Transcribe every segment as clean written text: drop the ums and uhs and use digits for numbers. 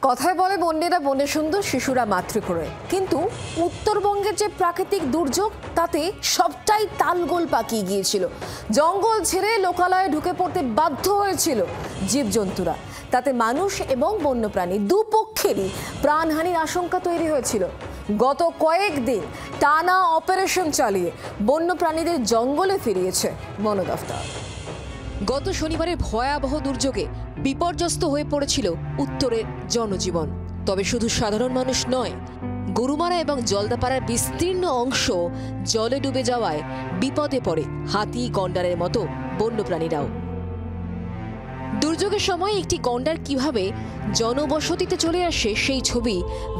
কথায় বলে বন্যেরা বনে সুন্দর, শিশুরা মাতৃক্রোড়ে, কিন্তু উত্তরবঙ্গের যে প্রাকৃতিক দুর্যোগ তাতে সবটাই তালগোল পাকিয়ে গিয়েছিল। জঙ্গল ছেড়ে লোকালয়ে ঢুকে পড়তে বাধ্য হয়েছিল জীবজন্তুরা। তাতে মানুষ এবং বন্যপ্রাণী দুপক্ষেরই প্রাণহানির আশঙ্কা তৈরি হয়েছিল। গত কয়েকদিন টানা অপারেশন চালিয়ে বন্যপ্রাণীদের জঙ্গলে ফিরিয়েছে বন দফতর। গত শনিবারের ভয়াবহ দুর্যোগে বিপর্যস্ত হয়ে পড়েছিল উত্তরের জনজীবন। তবে শুধু সাধারণ মানুষ নয়, গরুমারা এবং জলদাপাড়ার বিস্তীর্ণ অংশ জলে ডুবে যাওয়ায় বিপদে পড়ে হাতি, গন্ডারের মতো বন্যপ্রাণীরাও। দুর্যোগের সময় একটি গন্ডার কিভাবে জনবসতিতে চলে আসে সেই ছবি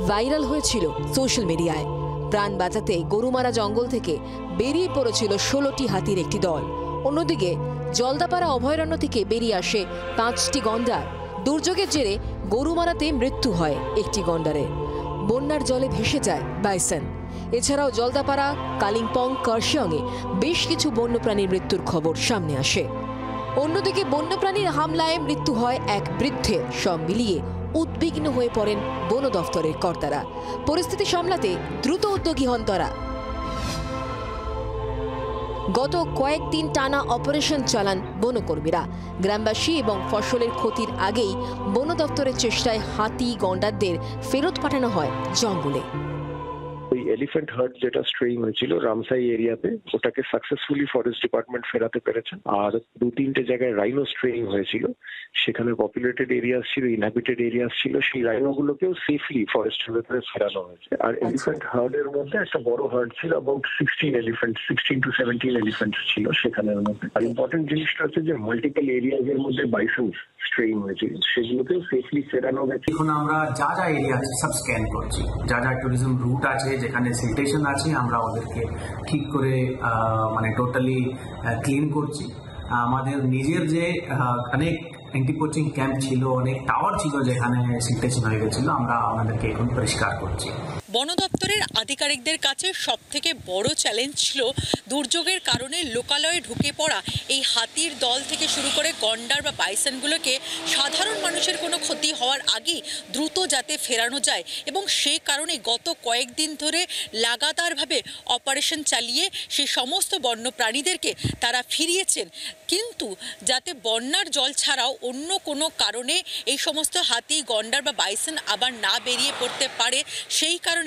ভাইরাল হয়েছিল সোশ্যাল মিডিয়ায়। প্রাণ বাঁচাতে গরুমারা জঙ্গল থেকে বেরিয়ে পড়েছিল 16টি হাতির একটি দল। অন্যদিকে জলদাপাড়া অভয়ারণ্য থেকে বেরিয়ে আসে 5টি গন্ডার। দুর্যোগের জেরে গরুমারাতে মৃত্যু হয় একটি গন্ডারের। বন্যার জলে ভেসে যায় বাইসন। এছাড়াও জলদাপাড়া, কালিম্পং, কার্শিয়ংয়ে বেশ কিছু বন্যপ্রাণীর মৃত্যুর খবর সামনে আসে। অন্যদিকে বন্যপ্রাণীর হামলায় মৃত্যু হয় এক বৃদ্ধের। সব মিলিয়ে উদ্বিগ্ন হয়ে পড়েন বন দফতরের কর্তারা। পরিস্থিতি সামলাতে দ্রুত উদ্যোগী হন তারা। গত কয়েকদিন টানা অপারেশন চালান বনকর্মীরা। গ্রামবাসী এবং ফসলের ক্ষতির আগেই বন দফতরের চেষ্টায় হাতি, গন্ডারদের ফেরত পাঠানো হয় জঙ্গলে। ওই এলিফ্যান্ট হার্ট যেটা স্ট্রেইং হয়েছিল রামসাই এরিয়াতে, ওটাকে সাকসেসফুলি ফরেস্ট ডিপার্টমেন্ট ফেরাতে পেরেছেন। আর 2-3টে জায়গায় রাইনো স্ট্রেইং হয়েছিল, সেখানে পপুলেটেড এরিয়াস ছিল, ইনহ্যাবিটেড এরিয়াস ছিল, সেই রাইনোগুলোকেও সেফলি ফরেস্টের ভেতরে ফেরানো হয়েছে। আর এলিফ্যান্ট হার্টের মধ্যে একটা বড় হার্ট ছিল, অ্যাবাউট 16 to 17 এলিফ্যান্ট ছিল সেখানের মধ্যে। আর ইম্পর্টেন্ট জিনিসটা হচ্ছে যে মাল্টিপল এরিয়াজের মধ্যে বাইসন স্ট্রেইন হয়েছিল, সেগুলোকেও সেফলি ফেরানো হয়েছে। এখন আমরা যা যা এরিয়া আছে সব স্ক্যান করছি, যা যা ট্যুরিজম রুট আছে, যেখানে সিলটেশন আছে, আমরা ওদেরকে ঠিক করে টোটালি ক্লিন করছি। আমাদের নিজের যে অনেক অ্যান্টি পোচিং ক্যাম্প ছিল, অনেক টাওয়ার ছিল যেখানে সিলটেশন হয়ে গেছিল, আমরা আমাদেরকে এখন পরিষ্কার করছি। বন দপ্তরের আধিকারিকদের কাছে সবথেকে বড় চ্যালেঞ্জ ছিল দুর্যোগের কারণে লোকালয়ে ঢুকে পড়া এই হাতির দল থেকে শুরু করে গন্ডার বা বাইসনগুলোকে সাধারণ মানুষের কোনো ক্ষতি হওয়ার আগেই দ্রুত যাতে ফেরানো যায়, এবং সেই কারণে গত কয়েকদিন ধরে লাগাতারভাবে অপারেশন চালিয়ে সেই সমস্ত বন্য প্রাণীদেরকে তারা ফিরিয়েছেন। কিন্তু যাতে বন্যার জল ছাড়াও অন্য কোনো কারণে এই সমস্ত হাতি, গন্ডার বা বাইসন আবার না বেরিয়ে পড়তে পারে, সেই কারণে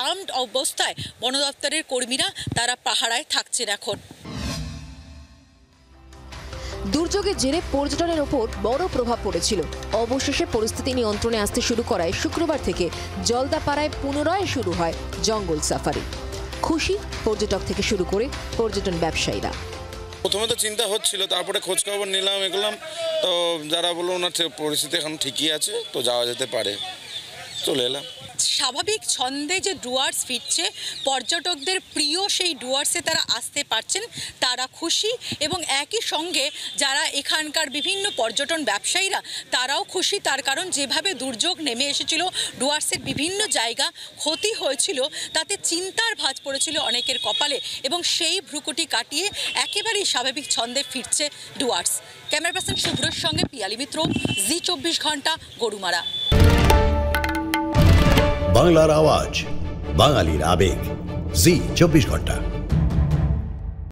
আর্মড অবস্থায় বন দপ্তরের কর্মীরা তারা পাহারায় থাকছেন। এখন দুর্যোগের জেরে পর্যটনের ওপর বড় প্রভাব পড়েছিল। অবশেষে পরিস্থিতি নিয়ন্ত্রণে আসতে শুরু করায় শুক্রবার থেকে জলদাপাড়ায় পুনরায় শুরু হয় জঙ্গল সাফারি। খুশি পর্যটক থেকে শুরু করে পর্যটন ব্যবসায়ীরা। প্রথমে তো চিন্তা হচ্ছিল, তারপরে খোঁজ খবর নিলাম, এগুলাম তো যারা বললো ওনার পরিস্থিতি এখন ঠিকই আছে, তো যাওয়া যেতে পারে, চলে এলাম। স্বাভাবিক ছন্দে যে ডুয়ার্স ফিরছে, পর্যটকদের প্রিয় সেই ডুয়ার্সে তারা আসতে পারছেন, তারা খুশি। এবং একই সঙ্গে যারা এখানকার বিভিন্ন পর্যটন ব্যবসায়ীরা তারাও খুশি, তার কারণ যেভাবে দুর্যোগ নেমে এসেছিল, ডুয়ার্সের বিভিন্ন জায়গা ক্ষতি হয়েছিল, তাতে চিন্তার ভাঁজ পড়েছিল অনেকের কপালে, এবং সেই ভ্রুকুটি কাটিয়ে একেবারেই স্বাভাবিক ছন্দে ফিরছে ডুয়ার্স। ক্যামেরা পার্সন শুভ্রর সঙ্গে পিয়ালি মিত্র, জি 24 ঘন্টা, গরুমারা। বাংলার আওয়াজ, বাঙালির আবেগ, জি 24 ঘন্টা।